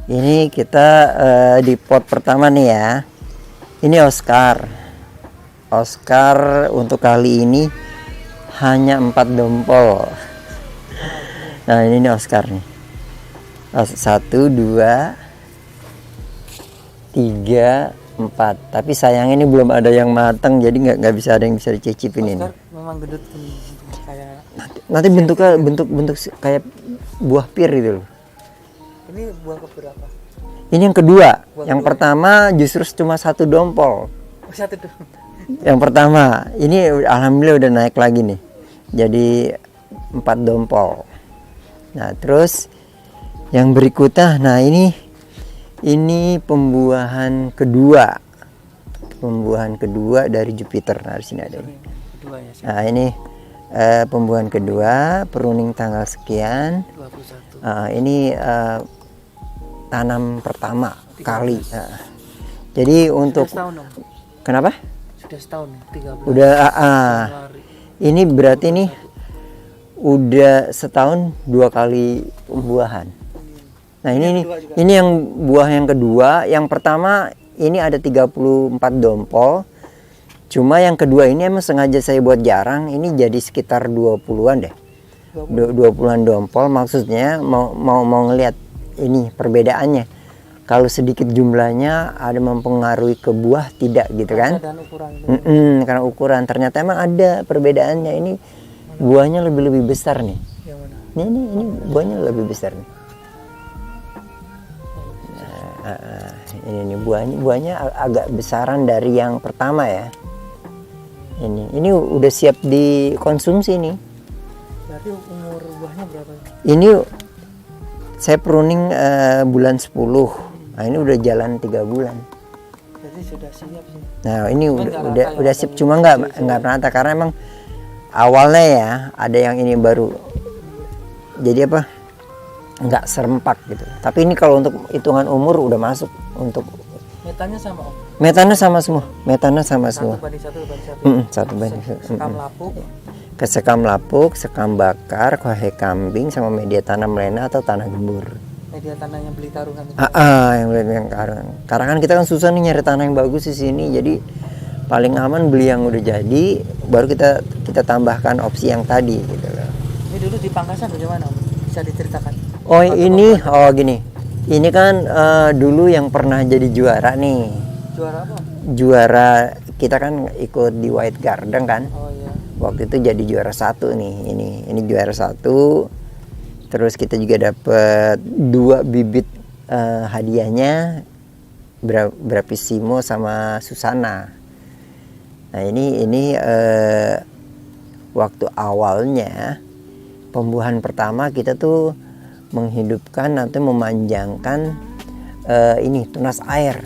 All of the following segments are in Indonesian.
Ini kita di pot pertama nih ya. Ini Oscar. Oscar untuk kali ini hanya 4 dompol. Nah ini nih Oscar nih. 1, 2, 3, 4. Tapi sayang ini belum ada yang matang, jadi nggak bisa ada yang bisa dicicipin ini. Oscar memang gendut kayak. Nanti bentuknya bentuk kayak buah pir gitu loh. Ini buah keberapa? Ini yang kedua. Buah Yang kedua. pertama justru cuma 1 dompol. Oh, 1 tuh. Yang pertama, ini alhamdulillah udah naik lagi nih. Jadi 4 dompol. Nah, terus yang berikutnya, nah ini pembuahan kedua. Pembuahan kedua dari Jupiter. Nah, di sini ada ini. Kedua ya. Nah, ini pembuahan kedua, pruning tanggal sekian. 21. Ini tanam pertama kali. Jadi untuk Sudah setahun dong. kenapa? Sudah setahun ya, 13. Udah Januari. ini berarti nih udah setahun 2 kali pembuahan. Nah, ini yang buah yang kedua. Yang pertama ini ada 34 dompol. Cuma yang kedua ini emang sengaja saya buat jarang. Ini jadi sekitar 20-an deh. 20-an dompol, maksudnya mau ngelihat ini perbedaannya. Kalau sedikit jumlahnya ada mempengaruhi ke buah tidak gitu kan? Dan ukuran Karena ukuran ternyata emang ada perbedaannya. Ini buahnya lebih besar nih. yang mana? Ini buahnya lebih besar nih. Ini buahnya agak besaran dari yang pertama ya. Ini udah siap dikonsumsi nih. Berarti umur buahnya berapa? Ini saya pruning bulan 10. Nah, ini udah jalan 3 bulan. Jadi sudah siap sih. Nah, ini Cuman nggak udah rata siap, ya, cuma nggak rata karena emang awalnya ya ada yang ini baru. Jadi apa? Nggak serempak gitu. Tapi ini kalau untuk hitungan umur udah masuk untuk Metanya sama Om. metana sama semua. Metana sama semua. 1 banding 1 banding 1. Satu banding satu. Sekam lapuk. Kesekam lapuk, sekam bakar, kohe kambing sama media tanam lena atau tanah gembur. Media tanahnya beli taruhan itu. Yang karang. Karena kan kita kan susah nih nyari tanah yang bagus di sini. Jadi paling aman beli yang udah jadi, baru kita tambahkan opsi yang tadi gitu loh. Ini dulu di Pangkasan bagaimana Om? Bisa diceritakan? Oh gini. Ini kan dulu yang pernah jadi juara nih. Juara apa? Juara kita kan ikut di White Garden kan. Oh iya. Waktu itu jadi juara 1 nih. Ini juara 1. Terus kita juga dapat 2 bibit hadiahnya, Brapissimo sama Susana. Nah ini waktu awalnya pembuahan pertama kita tuh menghidupkan atau memanjangkan ini tunas air,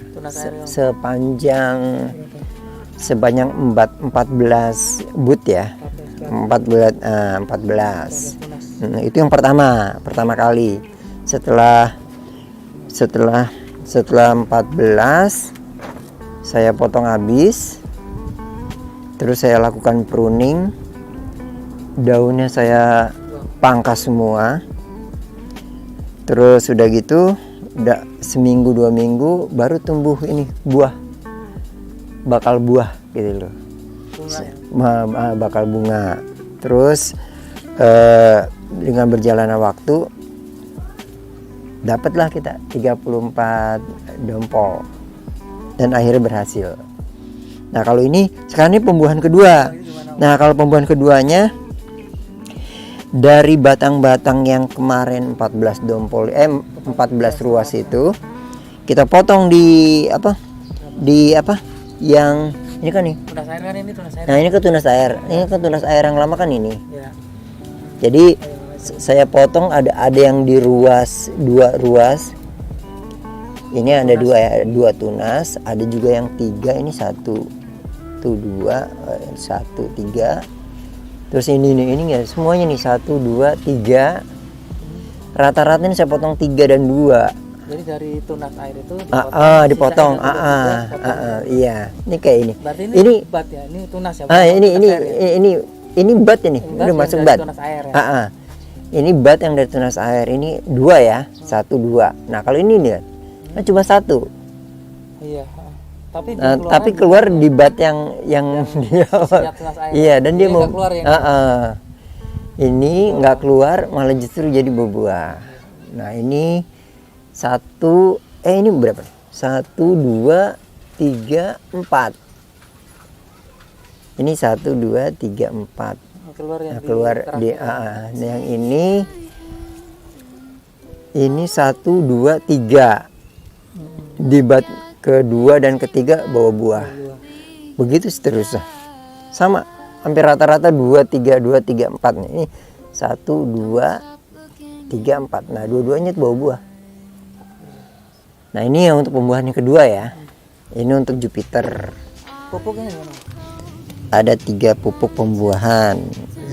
sebanyak 14 but ya. 14. Itu yang pertama kali. Setelah 14 saya potong habis. Terus saya lakukan pruning. Daunnya saya pangkas semua. Terus udah gitu, udah seminggu 2 minggu baru tumbuh ini buah. Bakal buah gitu loh. Bakal bunga. Terus dengan berjalannya waktu dapatlah kita 34 dompol dan akhirnya berhasil. Nah kalau ini sekarang ini pembuahan kedua. Nah kalau pembuahan keduanya dari batang-batang yang kemarin 14 dompol 14 ruas itu kita potong di yang ini kan nih. Tunas air kan ini tunas air. Nah ini kan tunas air. Ini kan tunas air yang lama kan ini. Ya. Jadi saya potong ada yang di ruas 2 ruas. Ini ada 2 ya, 2 tunas, ada juga yang 3, ini 1. Tuh 2, 1, 3. Terus ini enggak semuanya nih 1, 2, 3. Rata-rata ini saya potong 3 dan 2. Jadi dari tunas air itu dipotong. Iya. Ini kayak ini. Berarti ini bat ya, ini tunas ya. Ini bat ini. Udah masuk bat. Tunas air ya. Ini bat yang dari tunas air ini 2 ya. 1, 2. Nah, kalau ini nih Nah, cuma satu. Iya. Tapi Tapi keluar di bat yang dia setiap tunas air. iya, dan dia Jadi mau nggak keluar ya? ini nggak keluar, malah justru jadi berbuah. Nah, ini ini berapa? 1, 2, 3, 4. Ini 1, 2, 3, 4. Keluar ya. Nah, keluar di yang ini 1, 2, 3. Di bat kedua dan ketiga bawa buah. Begitu seterusnya. Sama, hampir rata-rata 2, 3, 2, 3, 4. Ini 1, 2, 3, 4. Nah, dua-duanya bawa buah. Nah, ini yang untuk pembuahan yang kedua ya. Ini untuk Jupiter. Pupuknya gimana? Ada 3 pupuk pembuahan,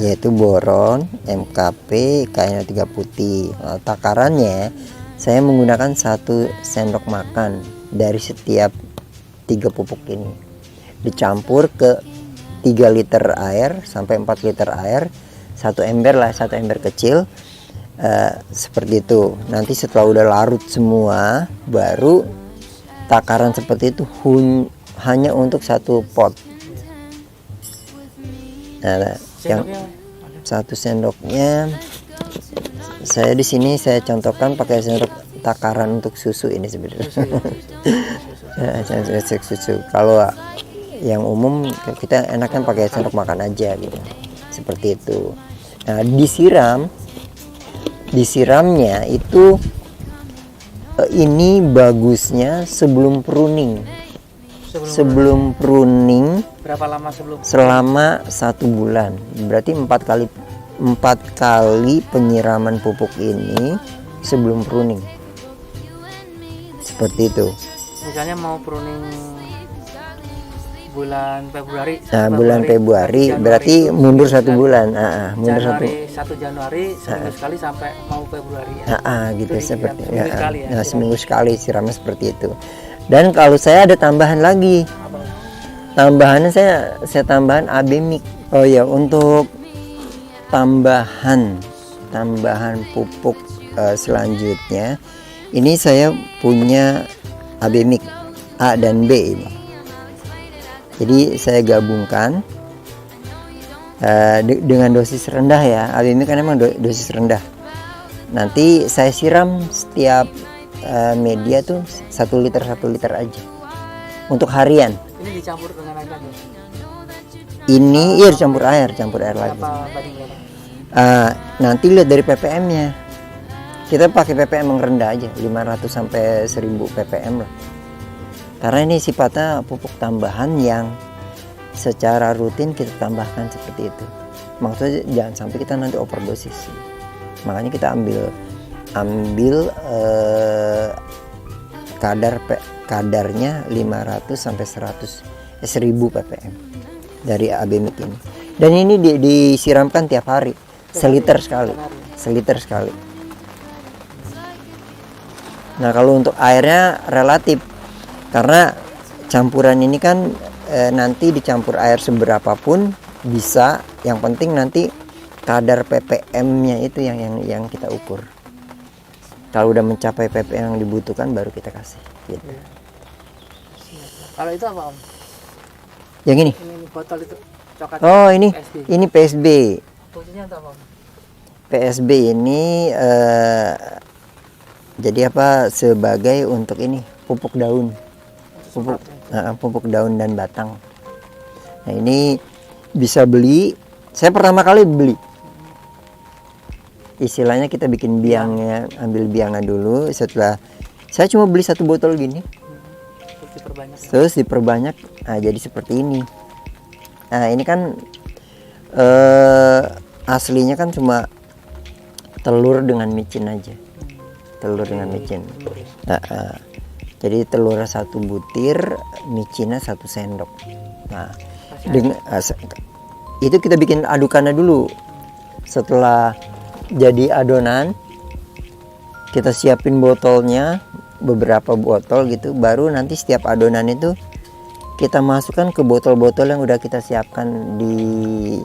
yaitu boron, MKP, KN3 putih. Nah, takarannya saya menggunakan 1 sendok makan dari setiap 3 pupuk ini. Dicampur ke 3 liter air sampai 4 liter air, 1 ember lah, 1 ember kecil. Seperti itu. Nanti setelah udah larut semua, baru takaran seperti itu hanya untuk 1 pot. Nah, yang 1 sendoknya saya di sini saya contohkan pakai sendok takaran untuk susu ini sebenarnya. Susu. Kalau yang umum kita enaknya pakai sendok makan aja gitu. Seperti itu. Nah, disiramnya itu ini bagusnya sebelum pruning. Sebelum pruning berapa lama sebelum? Selama 1 bulan. Berarti 4 kali penyiraman pupuk ini sebelum pruning. Seperti itu. Misalnya mau pruning bulan Februari. Nah, bulan Februari berarti mundur 1 bulan. Mundur Januari 1 Januari seminggu sekali sampai mau Februari ya. Gitu seperti seminggu sekali ya. Nah, seminggu sekali siramnya seperti itu. Dan kalau saya ada tambahan lagi. Tambahannya saya tambahan AB Mix. Oh ya, untuk tambahan pupuk selanjutnya ini saya punya AB Mix A dan B ini. Jadi saya gabungkan dengan dosis rendah ya. AB Mix kan emang dosis rendah. Nanti saya siram setiap media tuh 1 liter aja untuk harian. Ini dicampur dengan air lagi. Ini iya campur air lagi. Nanti lihat dari ppm-nya. Kita pakai ppm yang rendah aja, 500 sampai 1000 ppm lah. Karena ini sifatnya pupuk tambahan yang secara rutin kita tambahkan seperti itu. Maksudnya jangan sampai kita nanti overdosis. Makanya kita ambil kadarnya 500 sampai 1000 ppm dari AB Mix ini. Dan ini disiramkan tiap hari, seliter sekali. Nah, kalau untuk airnya relatif, karena campuran ini kan nanti dicampur air seberapapun bisa, yang penting nanti kadar ppm-nya itu yang kita ukur. Kalau udah mencapai ppm yang dibutuhkan baru kita kasih gitu. Kalau itu apa Om? Yang ini? Ini botol itu coklat. Oh, ini PSB. ini PSB. Fungsinya untuk apa Om? PSB ini jadi apa, sebagai untuk ini pupuk daun. Pupuk daun dan batang. Nah, ini bisa beli. Saya pertama kali beli. Istilahnya kita bikin biangnya, ambil biangnya dulu. Setelah saya cuma beli 1 botol gini, terus diperbanyak. Nah, jadi seperti ini. Nah, ini kan aslinya kan cuma telur dengan micin aja, telur dengan micin. Jadi telurnya 1 butir, micinnya 1 sendok. Nah, itu kita bikin adukannya dulu. Setelah jadi adonan, kita siapin botolnya, beberapa botol gitu. Baru nanti setiap adonan itu kita masukkan ke botol-botol yang udah kita siapkan di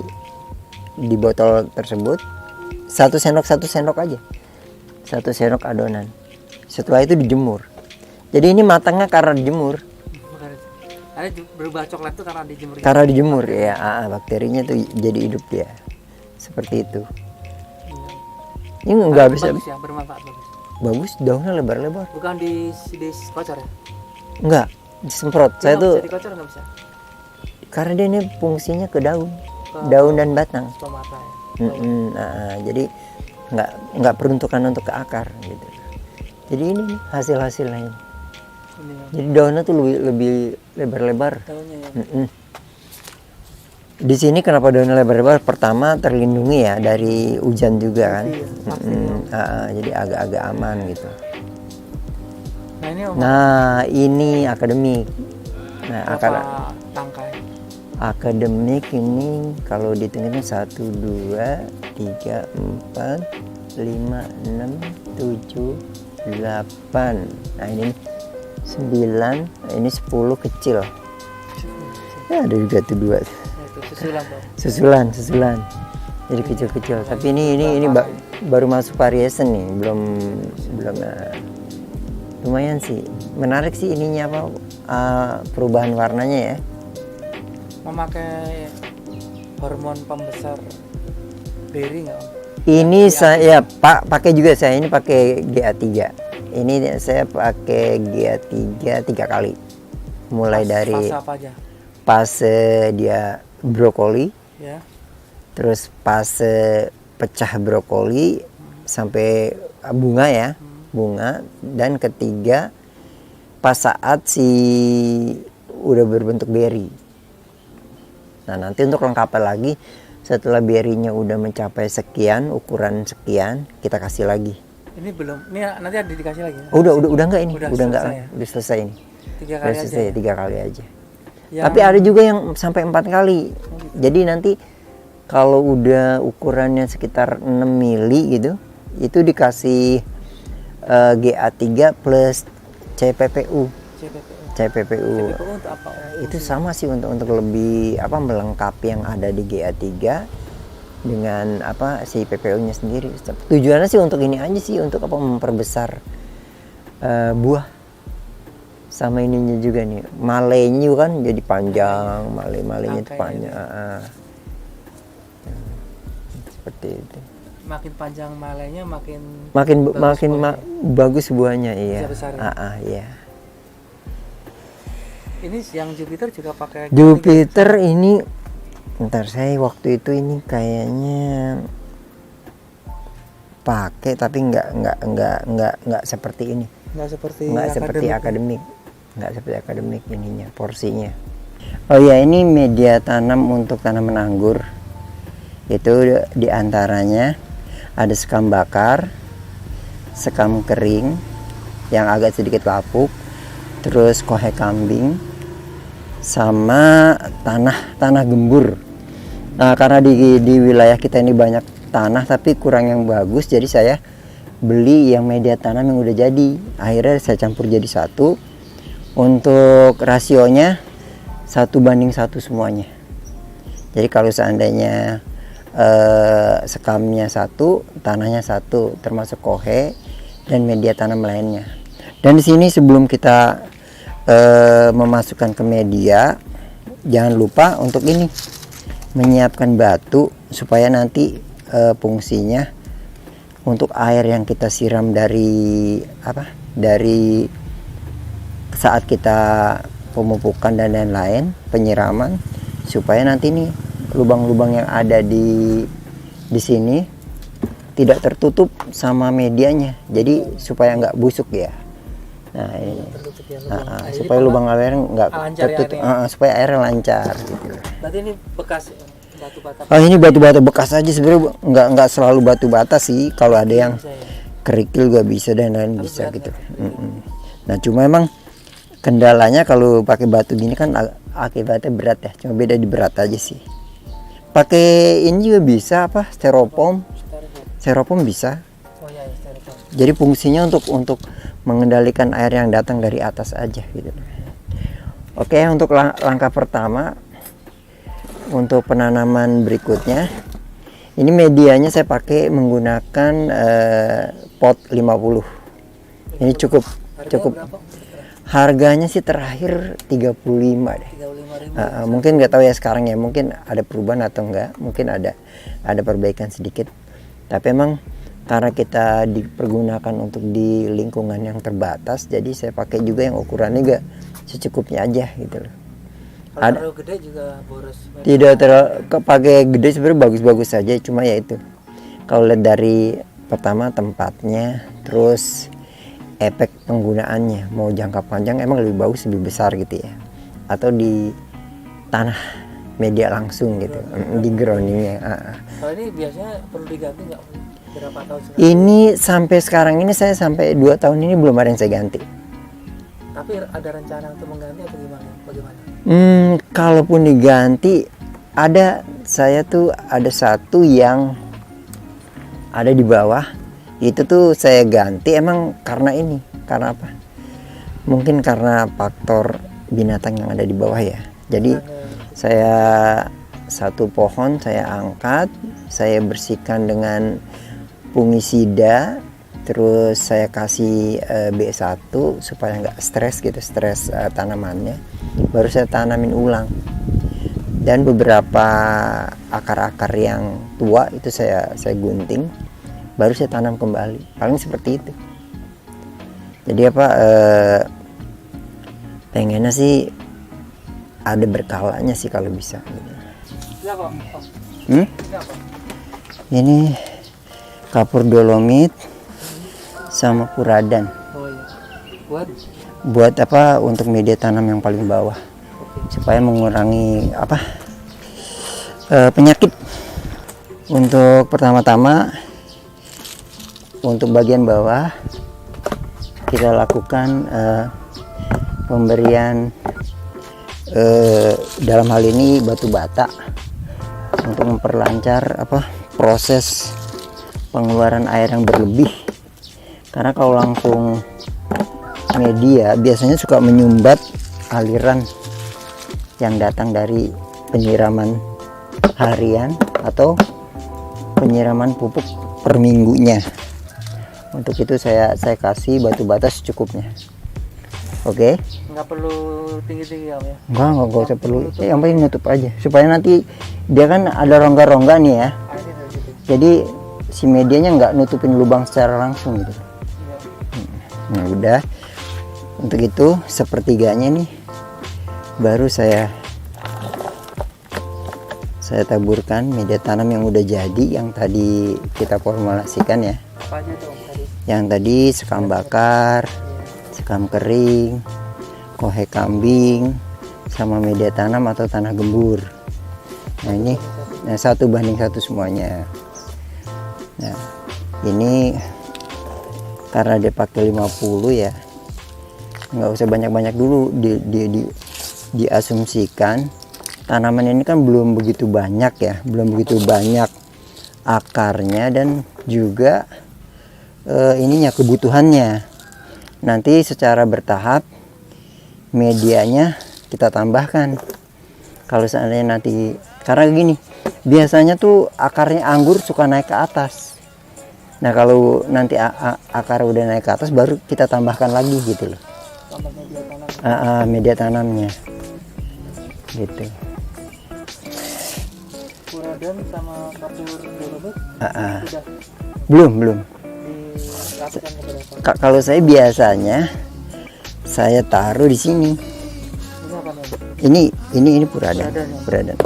botol tersebut. 1 sendok aja, 1 sendok adonan. Setelah itu dijemur. Jadi ini matangnya karena dijemur. Ada berubah coklat tuh karena dijemur. Karena dijemur ya, bakterinya tuh jadi hidup dia. Seperti itu. Ini nggak bisa. Bagus ya, bermanfaat bagus. Bagus, daunnya lebar-lebar. Bukan di kocor ya? Enggak, disemprot. Saya tuh di kocor nggak bisa. karena dia ini fungsinya ke daun, daun dan batang. Stomata ya. Jadi nggak peruntukan untuk ke akar gitu. Jadi ini nih hasil-hasilnya ini. Jadi daunnya tuh lebih lebar-lebar. Daunnya ya. Di sini kenapa daunnya lebar-lebar? Pertama terlindungi ya dari hujan juga kan. Jadi agak-agak aman gitu. Nah ini akademik. Nah tangkai. Akademik ini kalau dihitungin 1, 2, 3, 4, 5, 6, 7, 8. Nah ini 9, ini 10 kecil. Ya ada juga tuh 2. Susulan. Jadi kecil-kecil. Tapi ini baru masuk variation nih, belum lumayan sih. Menarik sih ininya apa perubahan warnanya ya. Memakai hormon pembesar beri nggak Om? Ini saya pakai juga, saya ini pakai GA3. Ini saya pakai GA3 3 kali. Mulai dari fase apa aja? Fase dia brokoli. Ya. Terus fase pecah brokoli sampai bunga ya. Bunga, dan ketiga pas saat si udah berbentuk beri. Nah nanti untuk lengkapnya lagi setelah berinya udah mencapai sekian, ukuran sekian, kita kasih lagi. Ini belum, ini nanti ada dikasih lagi ya? Udah enggak ini? Udah enggak, ya? udah selesai ini. 3 kali udah selesai, aja. 3 kali aja. Tapi ada juga yang sampai 4 kali. Jadi nanti kalau udah ukurannya sekitar 6 mili gitu, itu dikasih GA3 plus CPPU. CPPU untuk apa? Itu sama sih untuk lebih melengkapi yang ada di GA3 dengan si PPU-nya sendiri. Tujuannya sih untuk ini aja sih, untuk memperbesar buah. Sama ininya juga nih, malenya kan jadi panjang, malenya itu panjang. Seperti itu. Makin panjang malenya makin bagus buahnya, iya. Iya. Ini yang Jupiter juga pakai Jupiter ini, ntar saya waktu itu ini kayaknya pakai, tapi nggak seperti ini. Nggak seperti akademik. Nggak seperti akademik ininya, porsinya. Oh ya, ini media tanam untuk tanaman anggur. Itu diantaranya ada sekam bakar, sekam kering yang agak sedikit lapuk, terus kohe kambing, sama tanah gembur. Nah, karena di wilayah kita ini banyak tanah tapi kurang yang bagus, jadi saya beli yang media tanam yang udah jadi. Akhirnya saya campur jadi satu. Untuk rasionya 1:1 semuanya. Jadi kalau seandainya sekamnya 1, tanahnya 1, termasuk kohe dan media tanam lainnya. Dan di sini sebelum kita memasukkan ke media, jangan lupa untuk ini menyiapkan batu supaya nanti fungsinya untuk air yang kita siram dari saat kita pemupukan dan lain-lain, penyiraman, supaya nanti nih lubang-lubang yang ada di sini tidak tertutup sama medianya, jadi supaya nggak busuk ya. Nah ini supaya lubang air nggak tertutup, supaya airnya lancar gitu. Berarti ini bekas batu bata. Ini batu bata bekas aja sebenarnya, nggak selalu batu bata sih, kalau ada yang kerikil juga bisa dan lain bisa gitu. Nah cuma emang kendalanya kalau pakai batu gini kan akibatnya berat ya, cuma beda di berat aja sih. Pakai ini juga bisa styrofoam bisa. Oh iya, styrofoam. Jadi fungsinya untuk mengendalikan air yang datang dari atas aja gitu. Oke, untuk langkah pertama untuk penanaman berikutnya, ini medianya saya pakai menggunakan pot 50. Ini cukup. Harganya sih terakhir 35 deh. 35.000. Mungkin nggak tahu ya sekarang ya, mungkin ada perubahan atau enggak, mungkin ada perbaikan sedikit. Tapi emang karena kita dipergunakan untuk di lingkungan yang terbatas, jadi saya pakai juga yang ukurannya juga secukupnya aja gitu loh. Kalau terlalu gede juga boros. Tidak pakai gede sebenarnya bagus-bagus saja, cuma ya itu. Kalau lihat dari pertama tempatnya, terus efek penggunaannya, mau jangka panjang emang lebih bagus lebih besar gitu ya, atau di tanah media langsung gitu, di groundingnya. Kalau ini biasanya perlu diganti nggak? Berapa tahun sekali? Ini sampai sekarang ini saya sampai 2 tahun ini belum ada yang saya ganti. Tapi ada rencana untuk mengganti atau gimana? Bagaimana? Kalaupun diganti, saya tuh ada satu yang ada di bawah, itu tuh saya ganti emang karena apa? Mungkin karena faktor binatang yang ada di bawah ya. Jadi saya satu pohon saya angkat, saya bersihkan dengan fungisida, terus saya kasih B1 supaya nggak stres tanamannya, baru saya tanamin ulang. Dan beberapa akar-akar yang tua itu saya gunting, baru saya tanam kembali, paling seperti itu. Jadi pengennya sih ada berkalanya sih kalau bisa gitu. Ini kapur dolomit sama puradan. Oh iya. Buat apa? Untuk media tanam yang paling bawah, supaya mengurangi penyakit. Untuk pertama-tama, untuk bagian bawah kita lakukan pemberian dalam hal ini batu bata untuk memperlancar proses pengeluaran air yang berlebih. Karena kalau langsung media biasanya suka menyumbat aliran yang datang dari penyiraman harian atau penyiraman pupuk per minggunya. Untuk itu saya kasih batu bata secukupnya. Oke. Nggak perlu tinggi-tinggi ya? Nggak usah perlu. Yang penting nutup aja supaya nanti dia kan ada rongga-rongga nih ya. Jadi si medianya nggak nutupin lubang secara langsung gitu. Nah udah, untuk itu sepertiganya nih baru saya taburkan media tanam yang udah jadi, yang tadi kita formulasikan ya. Apa aja tuh tadi? Yang tadi sekam bakar, sekam kering, kohe kambing, sama media tanam atau tanah gembur. Nah ini 1:1 semuanya. Nah ini karena dia pakai 50 ya, nggak usah banyak-banyak dulu. Diasumsikan tanaman ini kan belum begitu banyak ya, belum begitu banyak akarnya dan juga ininya kebutuhannya. Nanti secara bertahap medianya kita tambahkan. Kalau seandainya nanti, karena gini, biasanya tuh akarnya anggur suka naik ke atas. Nah kalau nanti akar udah naik ke atas, baru kita tambahkan lagi gitu loh. Tambah media tanam. Media tanamnya gitu. Puradan sama kapur dolomit sudah belum dilakukan ke berapa? Kalau saya biasanya saya taruh di sini. Ini apa nih? Ini puradan.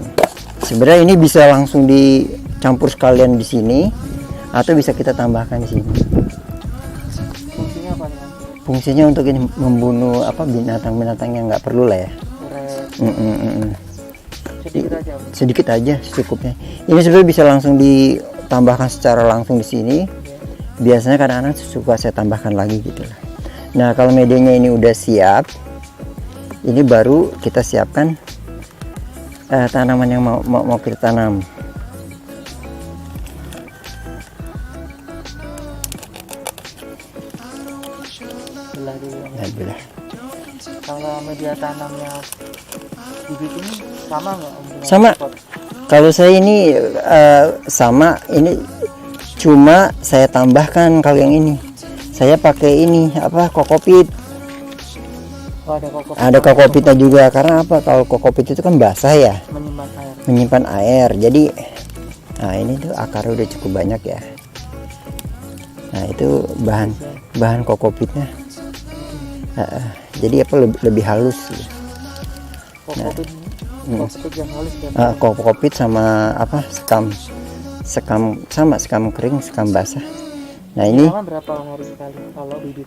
Sebenarnya ini bisa langsung dicampur sekalian di sini, atau bisa kita tambahkan di sini. Fungsinya apa nih? Fungsinya untuk ini membunuh binatang-binatang yang nggak perlu lah ya. Sedikit aja secukupnya. Ini sebenarnya bisa langsung ditambahkan secara langsung di sini. Biasanya kadang-kadang suka saya tambahkan lagi gitu lah. Nah kalau medianya ini udah siap, ini baru kita siapkan tanaman yang mau kita tanam. Belah. Kalau media tanamnya bibit ini sama nggak? Sama. Kalau saya ini sama, ini cuma saya tambahkan. Kalau yang ini saya pakai ini kokopit. Oh, ada kokopit. Ada kokopitnya juga, karena apa? Kalau kokopit itu kan basah ya, Menyimpan air. menyimpan air. Jadi, nah ini tuh akarnya udah cukup banyak ya. Nah itu bahan kokopitnya. Jadi apa lebih halus. Kokopit, kokopit yang halus dan Kokopit sama apa? Sekam kering, sekam basah. Nah ini berapa hari sekali kalau bibit?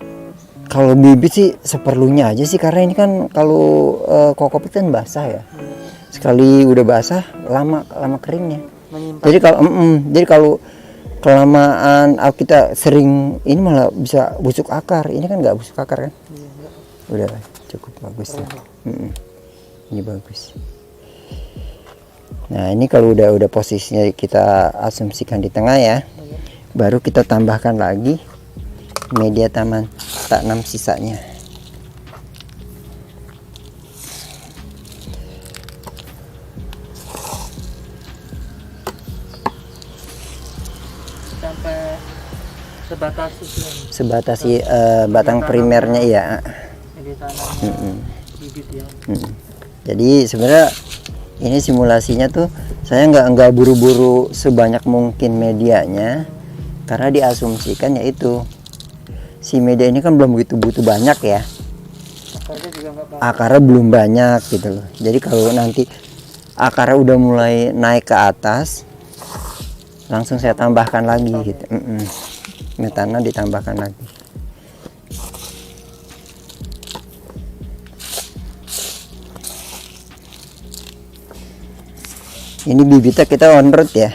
kalau bibit sih seperlunya aja sih, karena ini kan kalau kokopit kan basah ya. Sekali udah basah lama keringnya. Menyimpan. Jadi kalau kelamaan kita sering ini malah bisa busuk akar. Ini kan nggak busuk akar kan? Udah cukup bagus ya. Ini bagus. Nah ini kalau udah posisinya kita asumsikan di tengah ya, baru kita tambahkan lagi media tanam sisanya. Sampai sebatas itu ya. Sebatas batang primernya ya. Jadi tanamnya bibit ya. Jadi sebenarnya ini simulasinya tuh saya nggak buru-buru sebanyak mungkin medianya, karena diasumsikan yaitu si media ini kan belum begitu butuh banyak ya. Akarnya juga nggak banyak. Akarnya belum banyak gitu loh. Jadi kalau nanti akarnya udah mulai naik ke atas, langsung saya tambahkan lagi gitu. Metana ditambahkan lagi. Ini bibitnya kita on road ya.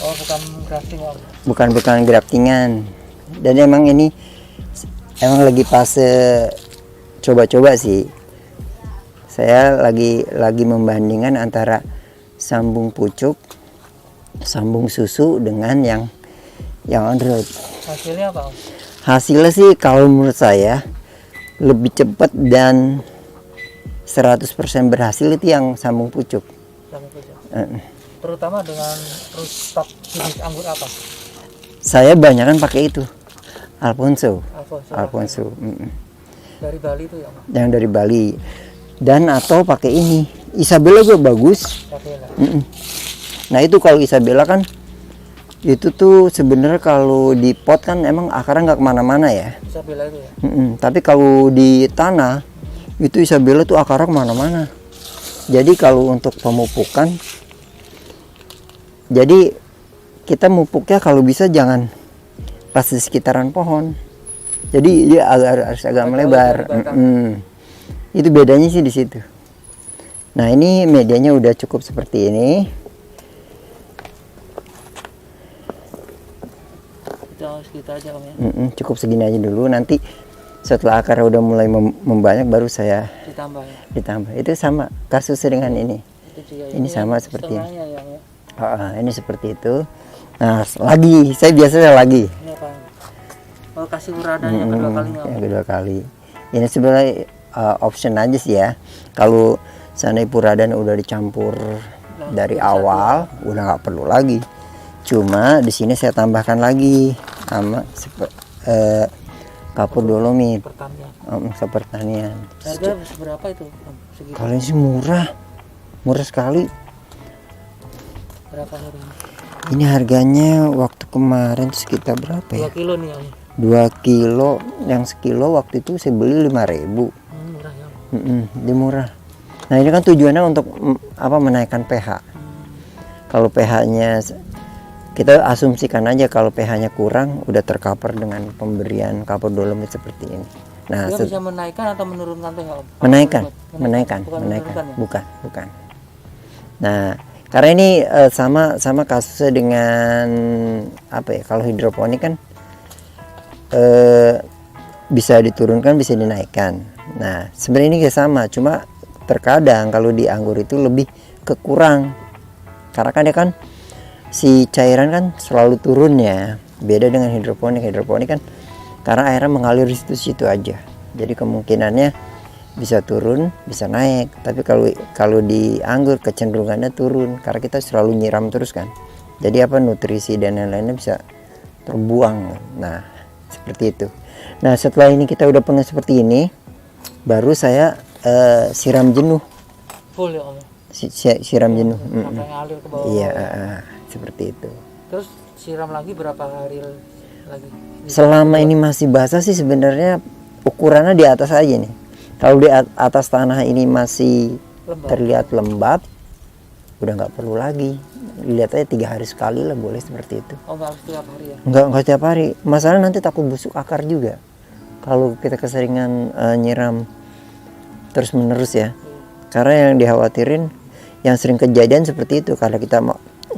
Oh, bukan grafting Om. Bukan graftingan. Dan emang ini lagi fase coba-coba sih. Saya lagi membandingkan antara sambung pucuk, sambung susu dengan yang on road. Hasilnya apa Om? Hasilnya sih kalau menurut saya lebih cepat dan 100% berhasil itu yang sambung pucuk. Sama pucuk. Terutama dengan stok jenis anggur apa? Saya banyakan pakai itu Alfonso. Alfonso. Dari Bali itu ya Om? Yang dari Bali. Dan atau pakai ini Isabella juga bagus. Isabella. Nah itu kalau Isabella kan itu tuh sebenarnya kalau di pot kan emang akarnya nggak kemana-mana ya. Isabella itu ya. Tapi kalau di tanah itu Isabella tuh akarnya kemana-mana. Jadi kalau untuk pemupukan, jadi kita mupuknya kalau bisa jangan pas di sekitaran pohon. Jadi dia harus agak melebar. Itu bedanya sih di situ. Nah ini medianya udah cukup seperti ini. Kita aja Om ya. Cukup segini aja dulu. Nanti setelah akarnya udah mulai membanyak baru saya ditambah. Itu sama kasusnya dengan ini. Ini sama seperti ini. Ya. Ini seperti itu. Nah lagi saya biasanya lagi. Ini apa? Oh, kasih uradan yang kedua kalinya. Yang kedua kali. Ini sebenarnya option aja sih ya. Kalau seandainya puradan udah dicampur dari awal, udah nggak perlu lagi. Cuma di sini saya tambahkan lagi sama kapur dolomit. Pertanian. Harga berapa itu? Kalau ini sih murah sekali. Berapa harganya? Ini harganya waktu kemarin sekitar berapa ya? 2 kilo nih Om. 2 kilo, yang sekilo waktu itu saya beli 5.000. Murah ya. Dia murah. Nah ini kan tujuannya untuk menaikkan pH. Kalau pH-nya kita asumsikan aja kalau pH-nya kurang, udah tercover dengan pemberian kapur dolomit seperti ini. Nah, dia bisa menaikkan atau menurunkan pH Om? Menaikkan. Ya? Bukan. Nah, karena ini sama kasusnya dengan kalau hidroponik kan bisa diturunkan, bisa dinaikkan. Nah, sebenarnya ini kayak sama, cuma terkadang kalau di anggur itu lebih kekurang. Karena kan dia kan si cairan kan selalu turun ya. Beda dengan hidroponik. Hidroponik kan karena airnya mengalir di situ aja. Jadi kemungkinannya bisa turun, bisa naik. Tapi kalau di anggur kecenderungannya turun karena kita selalu nyiram terus kan. Jadi nutrisi dan lain-lainnya bisa terbuang. Nah, seperti itu. Nah, setelah ini kita udah penuh seperti ini, baru saya siram jenuh. Full ya Om. Siram jenuh. Sampai ngalir ke bawah. Iya, seperti itu. Terus siram lagi berapa hari lagi? Selama ini masih basah sih sebenarnya ukurannya di atas aja nih. Kalau di atas tanah ini masih terlihat lembab, udah nggak perlu lagi. Lihat aja 3 hari sekali lah boleh seperti itu. Oh nggak harus tiap hari ya? Nggak tiap hari. Masalah nanti takut busuk akar juga. Kalau kita keseringan nyiram terus menerus ya. Karena yang dikhawatirin, yang sering kejadian seperti itu. Kalau kita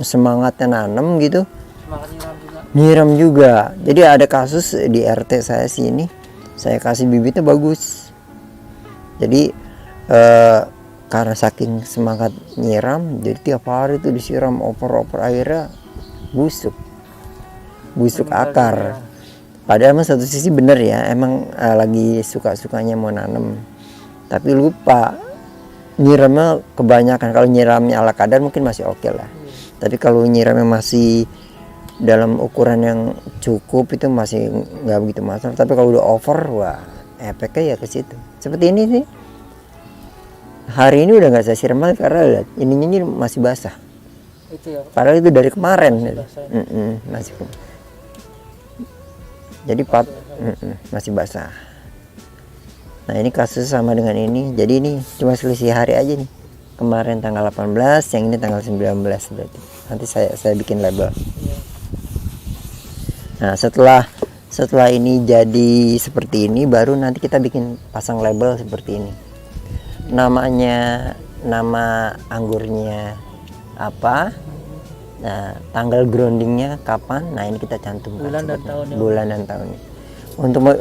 semangatnya nanam gitu, Semangat nyiram juga. Jadi ada kasus di RT saya sini, saya kasih bibitnya bagus. Jadi karena saking semangat nyiram, jadi tiap hari itu disiram oper-oper, akhirnya busuk akar. Padahal satu sisi bener ya, emang lagi suka-sukanya mau nanam, tapi lupa nyiramnya kebanyakan. Kalau nyiramnya ala kadar mungkin masih oke lah. Tapi kalau nyiramnya masih dalam ukuran yang cukup itu masih nggak begitu masalah. Tapi kalau udah over, wah efeknya ya ke situ. Seperti ini sih. Hari ini udah nggak saya siram lagi karena lihat ini masih basah. Itu ya. Padahal itu dari kemarin. Masih. Jadi masih basah. Nah ini kasus sama dengan ini. Jadi ini cuma selisih hari aja nih. Kemarin tanggal 18, yang ini tanggal 19 berarti. Nanti saya bikin label. Nah setelah ini jadi seperti ini, baru nanti kita bikin pasang label seperti ini. Nama anggurnya apa? Nah tanggal groundingnya kapan? Nah ini kita cantumkan. Bulan dan tahunnya.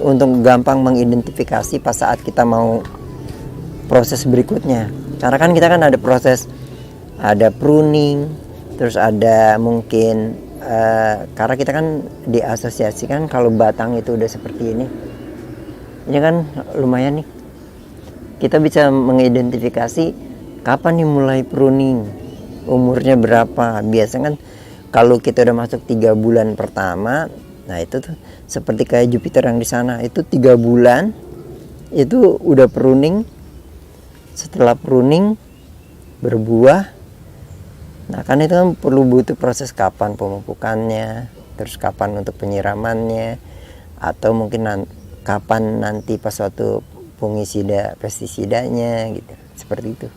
Untuk gampang mengidentifikasi pas saat kita mau proses berikutnya. Karena kan kita ada proses, ada pruning, terus ada mungkin karena kita kan diasosiasikan kalau batang itu udah seperti ini kan lumayan nih. Kita bisa mengidentifikasi kapan nih mulai pruning, umurnya berapa. Biasanya kan kalau kita udah masuk 3 bulan pertama, nah itu tuh seperti kayak Jupiter yang di sana, itu 3 bulan itu udah pruning. Setelah pruning berbuah, nah kan itu kan perlu butuh proses kapan pemupukannya, terus kapan untuk penyiramannya, atau mungkin kapan nanti pas suatu fungisida pestisidanya gitu, seperti itu.